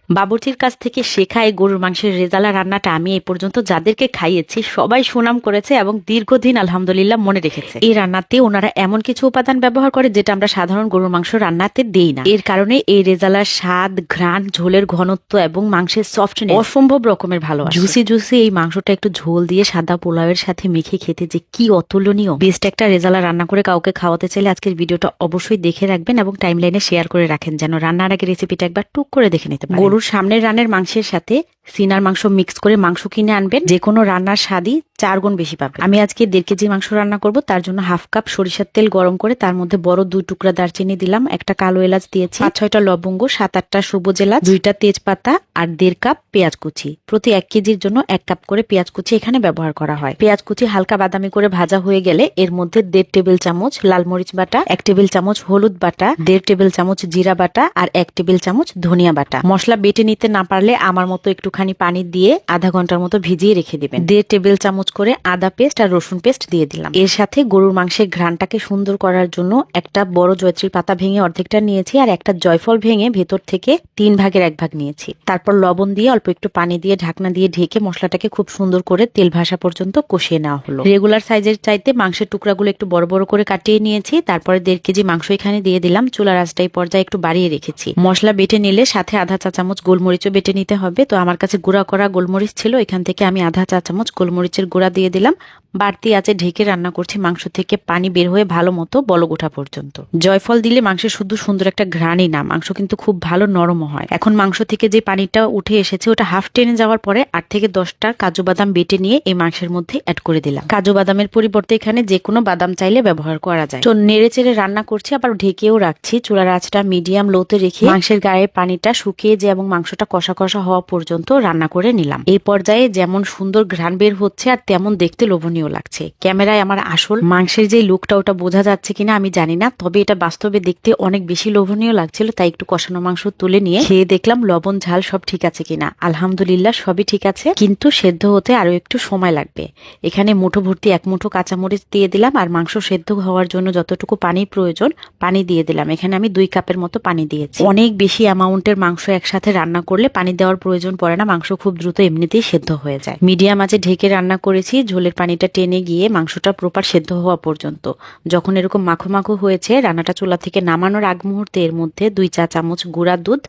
বাবুর্চির কাছ থেকে শেখা এই গরুর মাংসের রেজালা রান্নাটা আমি এই পর্যন্ত যাদেরকে খাইয়েছি সবাই সুনাম করেছে এবং দীর্ঘদিন আলহামদুলিল্লাহ মনে রেখেছে। এই রান্নাতে ওনারা এমন কিছু উপাদান ব্যবহার করে যেটা আমরা সাধারণ গরুর মাংস রান্নাতে দেই না। এর কারণে এই রেজালার স্বাদ, ঘ্রাণ, ঝোলের ঘনত্ব এবং মাংসের সফটনেস অসম্ভব রকমের ভালো। জুসি জুসি এই মাংসটা একটু ঝোল দিয়ে সাদা পোলাওয়ের সাথে মেখে খেতে যে কি অতুলনীয়। বেস্ট একটা রেজালা রান্না করে কাউকে খাওয়াতে চাইলে আজকের ভিডিওটা অবশ্যই দেখে রাখবেন এবং টাইমলাইনে শেয়ার করে রাখেন যেন রান্নার আগে রেসিপিটা একবার টুক করে দেখে নিতে পারেন। গরুর সামনের রানের মাংসের সাথে সিনার মাংস মিক্স করে মাংস কিনে আনবেন, যে কোনো রান্নার স্বাদই 4 গুণ বেশি পাবেন। আমি আজকে 1.5 কেজি মাংস রান্না করব, তার জন্য 1/2 কাপ সরিষার তেল গরম করে তার মধ্যে বড় 2 টুকরা দারচিনি দিলাম, একটা কালো এলাচ দিয়েছি, 5-6টা লবঙ্গ, 7-8টা সবুজ এলাচ, 2টা তেজপাতা আর 1.5 কাপ পেঁয়াজ কুচি। প্রতি 1 কেজির জন্য 1 কাপ করে পেঁয়াজ কুচি এখানে ব্যবহার করা হয়। পেঁয়াজ কুচি হালকা বাদামি করে ভাজা হয়ে গেলে এর মধ্যে 1.5 টেবিল চামচ লাল মরিচ বাটা, 1 টেবিল চামচ হলুদ বাটা, 1.5 টেবিল চামচ জিরা বাটা আর 1 টেবিল চামচ ধনিয়া বাটা। মশলা বেটে নিতে না পারলে আমার মতো একটুখানি পানি দিয়ে আধা ঘন্টার মতো ভিজিয়ে রেখে দিবেন। 1.5 টেবিল চামচ করে আদা পেস্ট আর রসুন পেস্ট দিয়ে দিলাম। এর সাথে গরুর মাংসের ঘ্রাণটাকে সুন্দর করার জন্য একটা বড় জয়ত্রী পাতা ভেঙে অর্ধেকটা নিয়েছি আর একটা জয়ফল ভেঙে ভেতর থেকে 3 ভাগের 1 ভাগ নিয়েছি। তারপর লবণ দিয়ে অল্প একটু পানি দিয়ে ঢাকনা দিয়ে ঢেকে মশলাটাকে খুব সুন্দর করে তেল ভাসা পর্যন্ত কষিয়ে নেওয়া হলো। রেগুলার সাইজের চাইতে মাংসের টুকরাগুলো একটু বড় বড় করে কাটিয়ে নিয়েছি। তারপরে 1.5 কেজি মাংস এখানে দিয়ে দিলাম। চুলার আঁচটা এই পর্যায়ে একটু বাড়িয়ে রেখেছি। মশলা বেটে নিলে সাথে আধা চা চামচ গোলমরিচও বেটে নিতে হবে। তো আমার কাছে গুঁড়া করা গোলমরিচ ছিল, এখান থেকে আমি আধা চা চামচ গোলমরিচের গুঁড়া দিয়ে দিলাম। বাড়তি আছে ঢেকে রান্না করছি মাংস থেকে পানি বের হয়ে ভালো মতো বলক ওঠা পর্যন্ত। জয়ফল দিলে মাংসের শুধু সুন্দর একটা ঘ্রাণই না, মাংস কিন্তু খুব ভালো নরম হয়। এখন মাংস থেকে যে পানিটা উঠে এসেছে ওটা হাফ টেনে যাওয়ার পরে 8 থেকে 10টা কাজু বাদাম বেটে নিয়ে এই মাংসের মধ্যে অ্যাড করে দিলাম। কাজু বাদামের পরিবর্তে এখানে যে কোনো বাদাম চাইলে ব্যবহার করা যায়। তো নেড়ে চেড়ে রান্না করছি, আবার ঢেকেও রাখছি। চুলার আঁচটা মিডিয়াম লোতে রেখে মাংসের গায়ে পানিটা শুকিয়ে যে এবং মাংসটা কষা কষা হওয়া পর্যন্ত রান্না করে নিলাম। এই পর্যায়ে যেমন সুন্দর ঘ্রাণ বের হচ্ছে আর তেমন দেখতে লোভনীয় লাগছে। ক্যামেরায় আমার আসল মাংসের যে লুকটা ওটা বোঝা যাচ্ছে কিনা আমি জানি না, তবে এটা বাস্তবে দেখতে অনেক বেশি লোভনীয় লাগছিল। তাই একটু কষানো মাংস তুলে নিয়ে খেয়ে দেখলাম লবণ ঝাল সব ঠিক আছে কিনা। আলহামদুলিল্লাহ সবই ঠিক আছে, কিন্তু সেদ্ধ হতে আরো একটু সময় লাগবে। এখানে মুঠো ভর্তি 1 মুঠো কাঁচামরিচ দিয়ে দিলাম আর মাংস সেদ্ধ হওয়ার জন্য যতটুকু পানি প্রয়োজন পানি দিয়ে দিলাম। এখানে আমি 2 কাপের মতো পানি দিয়েছি। অনেক বেশি অ্যামাউন্টের মাংস একসাথে রান্না করলে পানি দেওয়ার প্রয়োজন পড়ে না, মাংস খুব দ্রুত এমনিতেই সেদ্ধ হয়ে যায়। মিডিয়াম আঁচে ঢেকে রান্না করেছি ঝোলের পানিটা টেনে গিয়ে মাংসটা প্রপার সেদ্ধ হওয়া পর্যন্ত। যখন এরকম মাখো মাখো হয়েছে, রান্নাটা চুলা থেকে নামানোর আগ মুহূর্তে এর মধ্যে 2 চা চামচ গুঁড়া দুধ,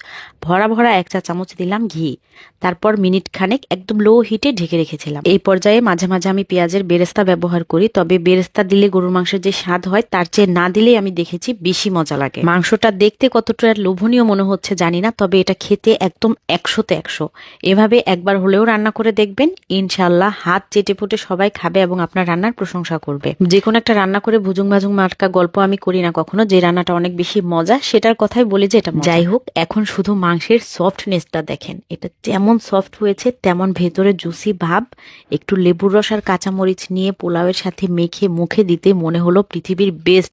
ভরা ভরা 1 চা চামচ দিলাম ঘি। তারপর মিনিট খানেক একদম লো হিটে ঢেকে রেখেছিলাম। এই পর্যায়ে মাঝে মাঝে আমি পেঁয়াজের বেরেস্তা ব্যবহার করি, তবে বেরেস্তা দিলে গরুর মাংসের যে স্বাদ হয় তার চেয়ে না দিলেই আমি দেখেছি বেশি মজা লাগে। মাংসটা দেখতে কতটা লোভনীয় মনে হচ্ছে জানি না, তবে এটা খেতে একদম 100তে 100। এভাবে একবার হলেও রান্না করে দেখবেন, ইনশাল্লাহ হাত চেটে পুটে সবাই খাবে এবং আপনার রান্নার প্রশংসা করবে। যে কোনো একটা রান্না করে ভুজুং ভাজুং মার্কা গল্প আমি করি না কখনো। যে রান্নাটা অনেক বেশি মজা সেটার কথাই বলি যে এটা। যাই হোক, এখন শুধু মাংসের সফটনেসটা দেখেন। এটা যেমন সফট হয়েছে তেমন ভেতরে জুসি ভাব। একটু লেবুর রস আর কাঁচামরিচ নিয়ে পোলাওয়ের সাথে মেখে মুখে দিতে মনে হলো পৃথিবীর বেস্ট